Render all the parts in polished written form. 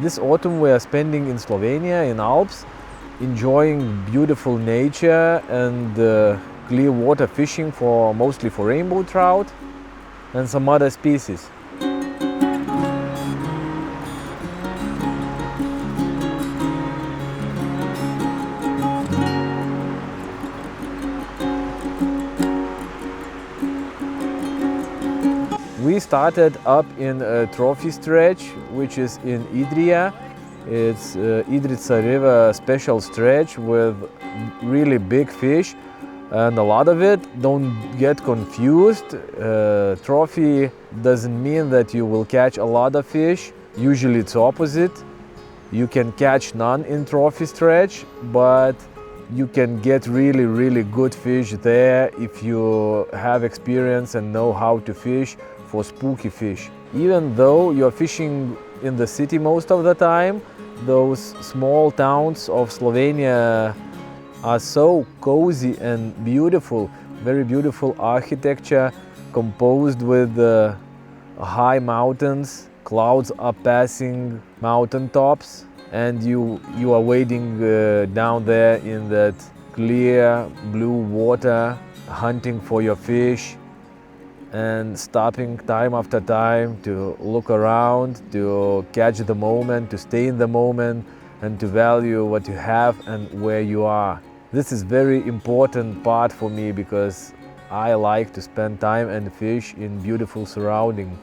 This autumn we are spending in Slovenia, in Alps, enjoying beautiful nature and clear water fishing mostly for rainbow trout and some other species. We started up in a trophy stretch, which is in Idrijca. It's Idrijca River special stretch with really big fish, and a lot of it. Don't get confused. Trophy doesn't mean that you will catch a lot of fish. Usually it's opposite. You can catch none in trophy stretch, but you can get really good fish there if you have experience and know how to fish for spooky fish. Even though you're fishing in the city most of the time, those small towns of Slovenia are so cozy and beautiful, very beautiful architecture composed with high mountains. Clouds are passing mountain tops and you are wading down there in that clear blue water, hunting for your fish and stopping time after time to look around, to catch the moment, to stay in the moment and to value what you have and where you are. This is very important part for me because I like to spend time and fish in beautiful surroundings.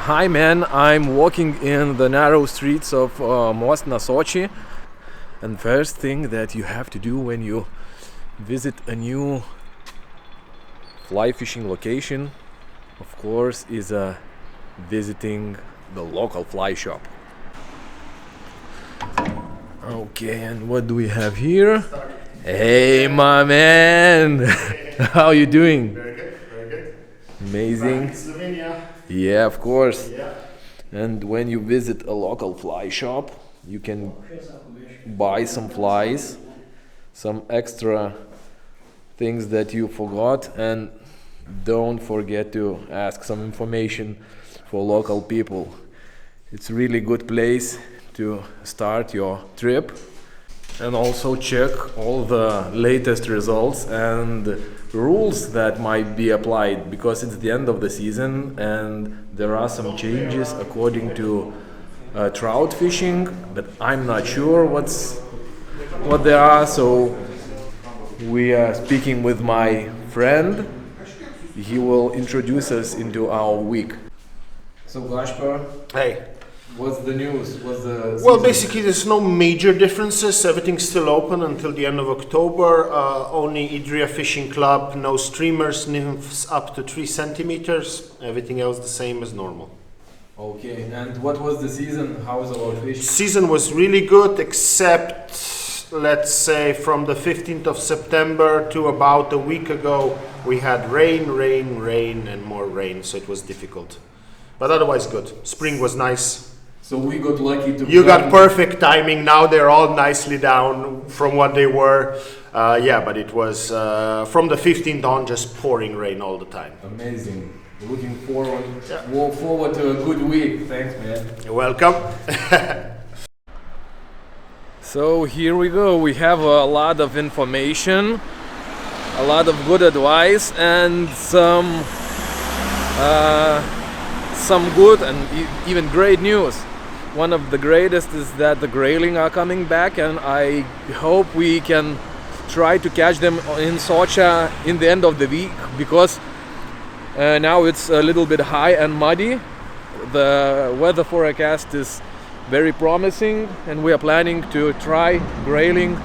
Hi man, I'm walking in the narrow streets of most na Soči, and first thing that you have to do when you visit a new fly fishing location, of course, is visiting the local fly shop. Okay, and what do we have here? Hey my man, how you doing? Very good, very good. Amazing. Back in Slovenia. Yeah, of course. Yeah. And when you visit a local fly shop, you can buy some flies, some extra things that you forgot, and don't forget to ask some information for local people. It's a really good place to start your trip, and also check all the latest results and rules that might be applied, because it's the end of the season and there are some changes according to trout fishing, but I'm not sure what they are. So we are speaking with my friend. He will introduce us into our week. So Gaspar, Hey. what's the news? What's the Well, season? basically, there's no major differences. Everything's still open until the end of October. Only Idrijca Fishing Club, no streamers, nymphs up to 3 centimeters. Everything else the same as normal. Okay, and what was the season? How's our fish? Season was really good, except, let's say, from the 15th of September to about a week ago, we had rain, and more rain, so it was difficult. But otherwise good. Spring was nice. So we got lucky to. You got perfect timing. Now they're all nicely down from what they were. But it was from the 15th on just pouring rain all the time. Amazing. Looking forward to a good week. Thanks, man. You're welcome. So here we go. We have a lot of information, a lot of good advice, and some good and even great news. One of the greatest is that the grayling are coming back, and I hope we can try to catch them in Soča in the end of the week, because now it's a little bit high and muddy. The weather forecast is very promising, and we are planning to try grayling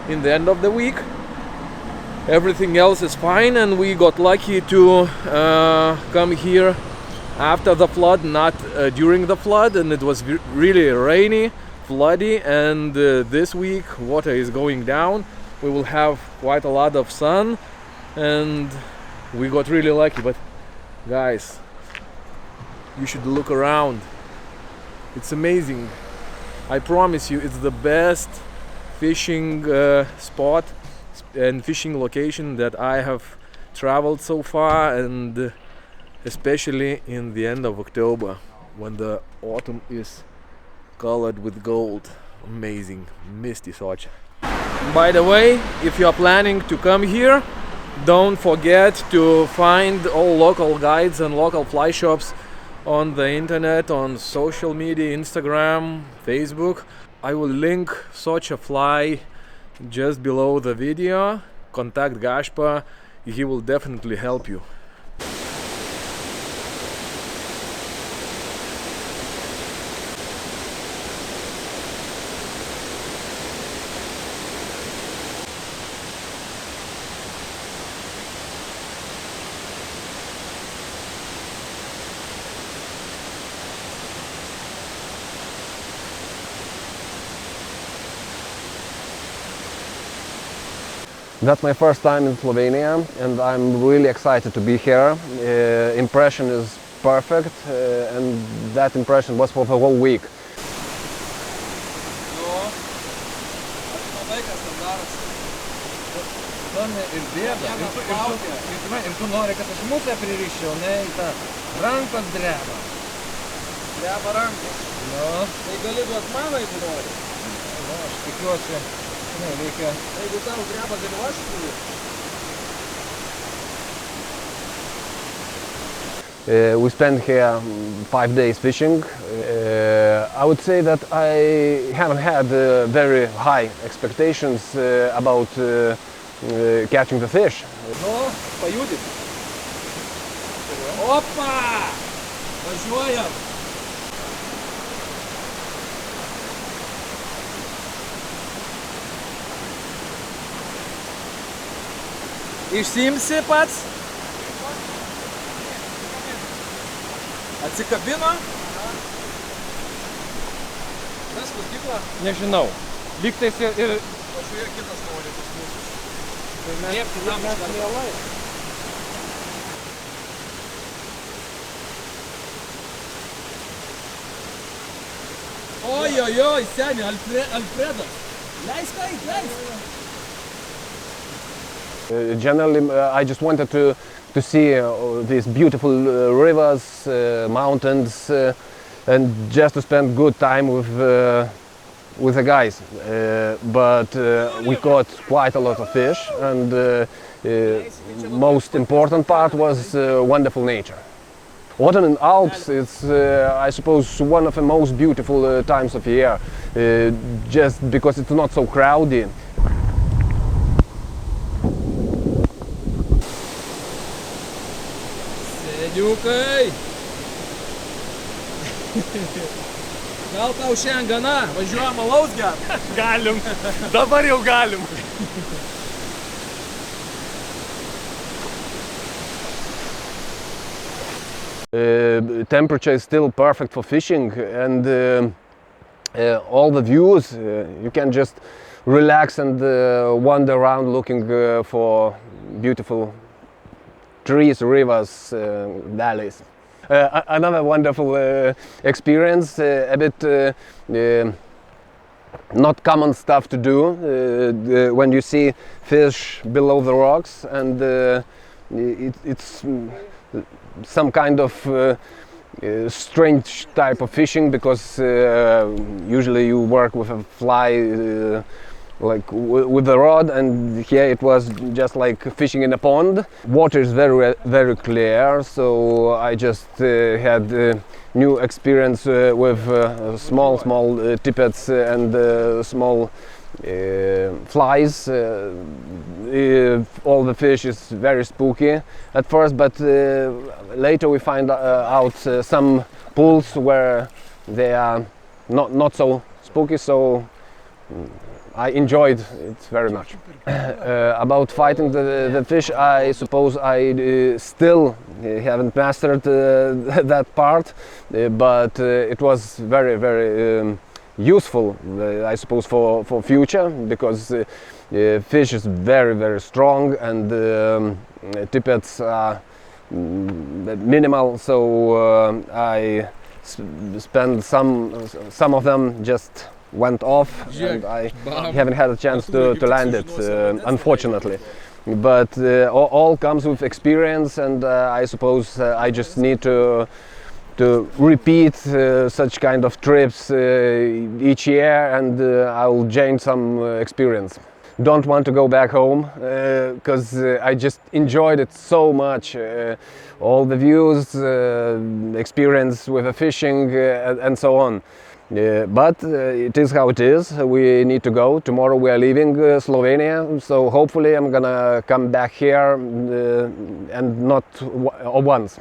in the end of the week. Everything else is fine, and we got lucky to come here after the flood, not during the flood, and it was really rainy, floody, and this week water is going down. We will have quite a lot of sun, and we got really lucky. But guys, you should look around. It's amazing. I promise you, it's the best fishing spot and fishing location that I have traveled so far, and especially in the end of October when the autumn is colored with gold. Amazing, misty Soča. By the way, if you are planning to come here, don't forget to find all local guides and local fly shops on the internet, on social media, Instagram, Facebook. I will link Soča Fly just below the video. Contact Gašpa, he will definitely help you. That's my first time in Slovenia, and I'm really excited to be here. Impression is perfect, and that impression was for the whole week. We spent here 5 days fishing. I would say that I haven't had very high expectations about catching the fish. Опа! Važiuojam! Išsiimsi pats? Atsikabino? Mes kudiklą? Nežinau. Lygtais ir... Pažiūrėk, kitas nori pas mūsų. Taip, kitam mielai. Oi, oi, oi, seni, Alfredas. Leisk, leisk. Generally, I just wanted to see these beautiful rivers, mountains, and just to spend good time with the guys. But we caught quite a lot of fish, and most important part was wonderful nature. Autumn in Alps is, I suppose, one of the most beautiful times of year, just because it's not so crowded. Sėdžiukai! Gal tau šiandien gana? Važiuojam alaus gert? Galim, dabar jau galim. Temperature is still perfect for fishing, and all the views, you can just relax and wander around looking for beautiful trees, rivers, valleys. Another wonderful experience, a bit not common stuff to do when you see fish below the rocks, and it's some kind of strange type of fishing, because usually you work with a fly like with the rod, and here it was just like fishing in a pond. Water is very clear, so I just had new experience with small tippets and small flies. All the fish is very spooky at first, but later we find out some pools where they are not so spooky, so I enjoyed it very much. About fighting the fish, I suppose I still haven't mastered that part, but it was very useful, I suppose, for future, because fish is very strong and tippets are minimal, so I spent some of them just went off, and I haven't had a chance to land it, unfortunately. But all comes with experience, and I suppose I just need to repeat such kind of trips each year, and I will gain some experience. Don't want to go back home because I just enjoyed it so much. All the views, experience with the fishing, and so on. But it is how it is. We need to go. Tomorrow we are leaving Slovenia, so hopefully I'm gonna come back here and not once.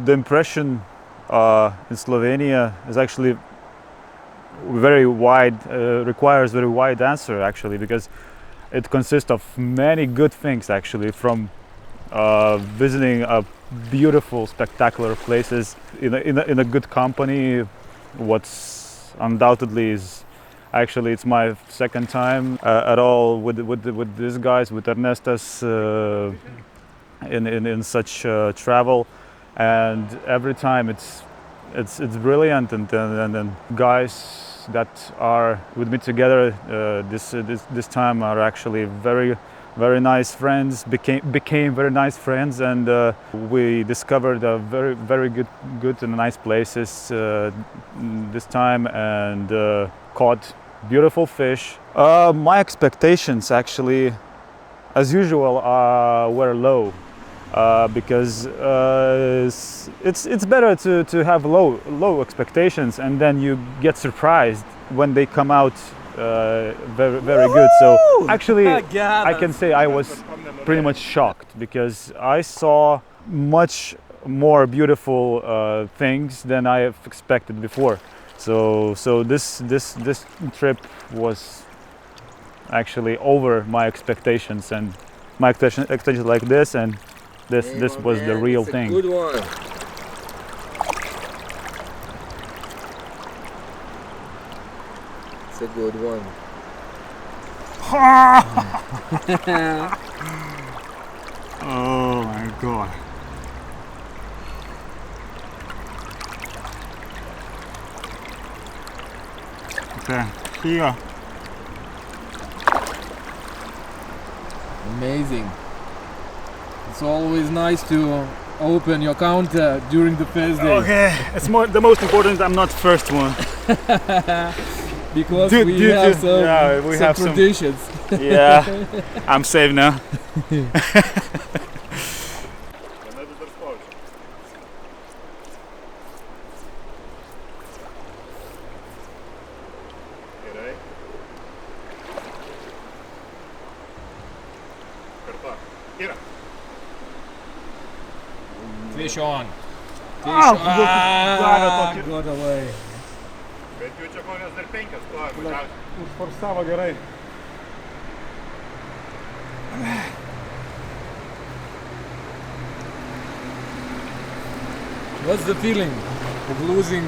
The impression in Slovenia is actually very wide, requires very wide answer actually, because it consists of many good things actually, from visiting beautiful, spectacular places in a good company. What's undoubtedly is actually, it's my second time at all with these guys, with Ernestas, in such travel, and every time it's brilliant, and guys that are with me together this time are actually very nice friends, became very nice friends, and we discovered a very good and nice places this time, and caught beautiful fish. My expectations actually, as usual, were low, because it's better to have low expectations, and then you get surprised when they come out very good. So actually I can say I was pretty much shocked, because I saw much more beautiful things than I have expected before. So this trip was actually over my expectations, and my expectations like this, and this was the real thing. Good one. It's a good one. Oh my god. Okay, here. Amazing. It's always nice to open your counter during the first day. Okay, it's the most important. I'm not first one. Because we have some traditions. Yeah, I'm safe now. Fish on. Fish got away. Užforsavo gerai. What's the feeling of losing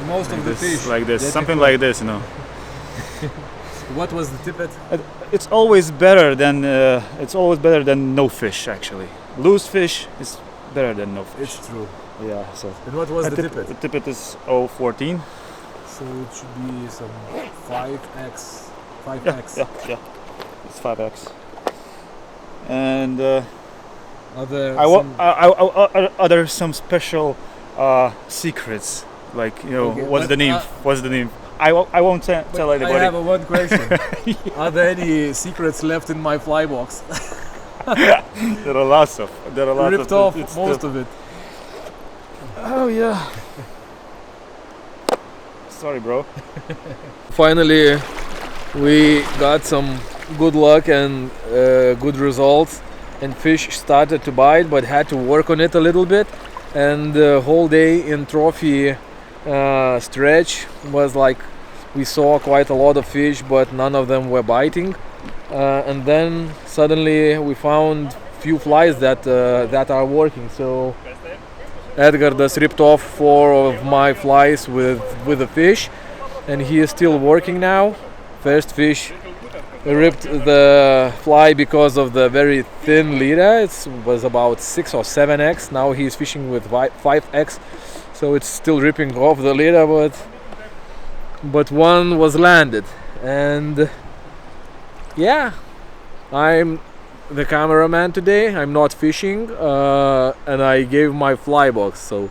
most of the fish? Like this, something like this, you know. What was the tippet? It's always better than no fish actually. Lose fish is better than no fish. It's true. Yeah. So. And what was the tippet? The tippet is 0.14. So it should be some 5x. 5x. Yeah. It's 5x. And are there some special secrets? Like, you know, Okay, what's the name? What's the name? I won't tell anybody. I have one question. Are there any secrets left in my fly box? There are lots of. Ripped off most of it. Oh yeah. Sorry, bro. Finally, we got some good luck and good results, and fish started to bite, but had to work on it a little bit. And the whole day in trophy stretch was like we saw quite a lot of fish, but none of them were biting. And then suddenly we found few flies that are working. So Edgardas ripped off 4 of my flies with a fish, and he is still working now. First fish ripped the fly because of the very thin leader. It was about 6 or 7x. Now he's fishing with 5x, so it's still ripping off the leader, but one was landed. And yeah, I'm the cameraman today. I'm not fishing, and I gave my fly box, so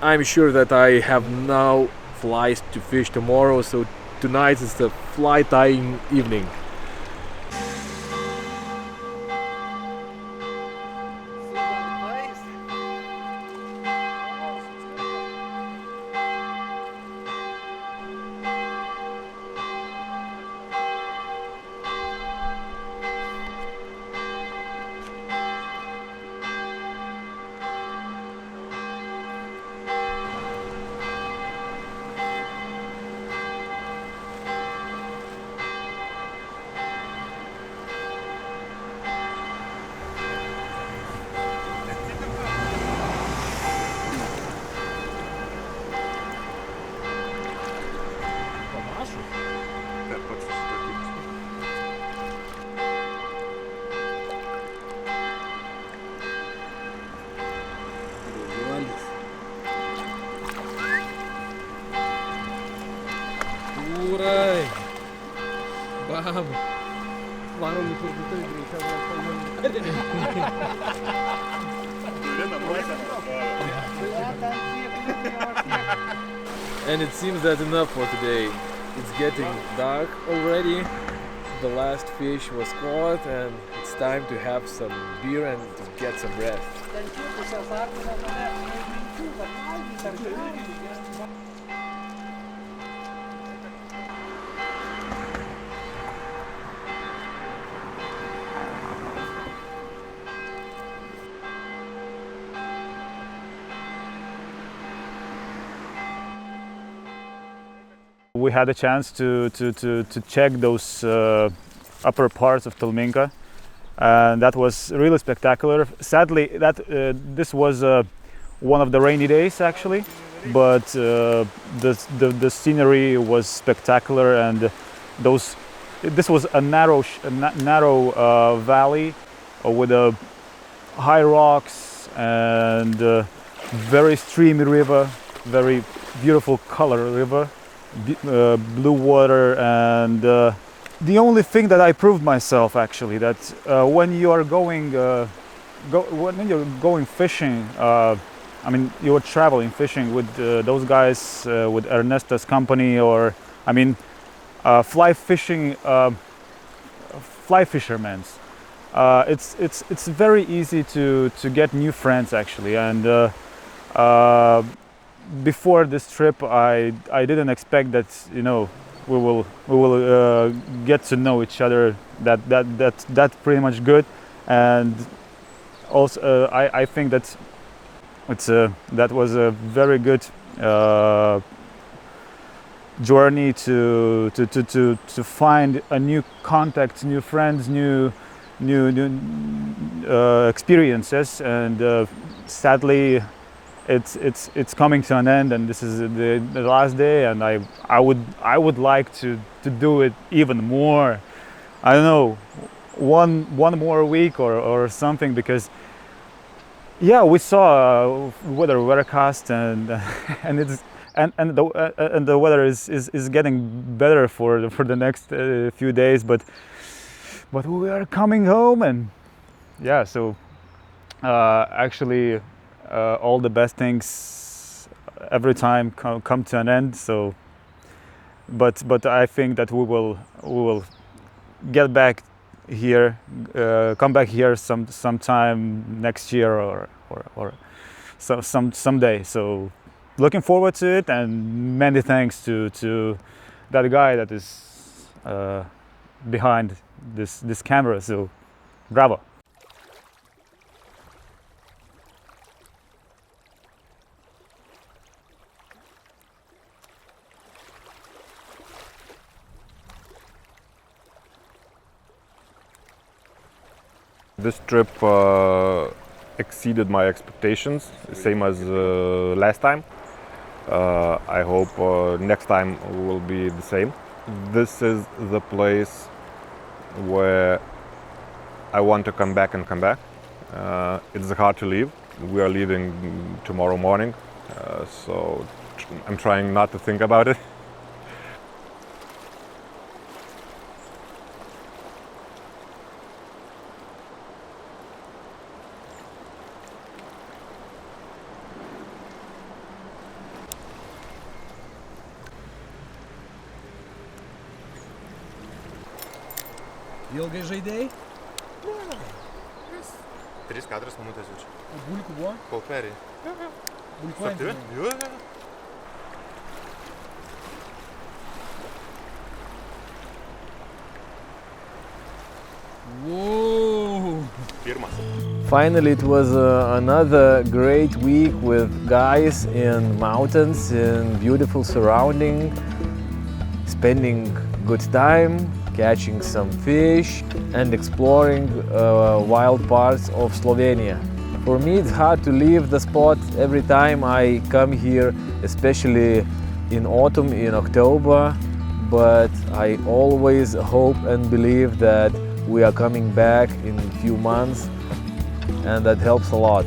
I'm sure that I have now flies to fish tomorrow. So tonight is the fly tying evening. Urai! Bam! Varom į parduotuvę And it seems that's enough for today. It's getting dark already. The last fish was caught, and it's time to have some beer and to get some rest. We had a chance to check those upper parts of Tolminka, and that was really spectacular. Sadly, this was one of the rainy days actually, but the scenery was spectacular, and this was a narrow valley with high rocks and very streamy river, very beautiful color river. Blue water, and the only thing that I proved myself actually that when you are going when you're going fishing, I mean you are traveling fishing with those guys with Ernesto's company, or I mean fly fishermen. It's very easy to get new friends actually, and before this trip, I didn't expect that, you know, we will get to know each other that pretty much good, and also I think that that was a very good journey to find a new contact, new friends, new experiences, and sadly. It's coming to an end, and this is the last day, and I would like to do it even more. I don't know, one more week or something, because yeah, we saw weathercast, and the weather is getting better for the next few days, but we are coming home, and yeah, so actually. All the best things every time come to an end. So, but I think that we will get back here, come back here sometime next year or someday. So, looking forward to it, and many thanks to that guy that is behind this camera. So, bravo! This trip exceeded my expectations, same as last time. I hope next time will be the same. This is the place where I want to come back and come back. It's hard to leave. We are leaving tomorrow morning, so I'm trying not to think about it. Ilgai žaidėjai? 3-4 minutės jau čia. Bulkų buvo? Kol perėjai. Bulkuojant. Jo. Whoa! Pirmas. Finally, it was another great week with guys in mountains, in beautiful surrounding, spending good time, catching some fish and exploring wild parts of Slovenia. For me, it's hard to leave the spot every time I come here, especially in autumn, in October, but I always hope and believe that we are coming back in a few months, and that helps a lot.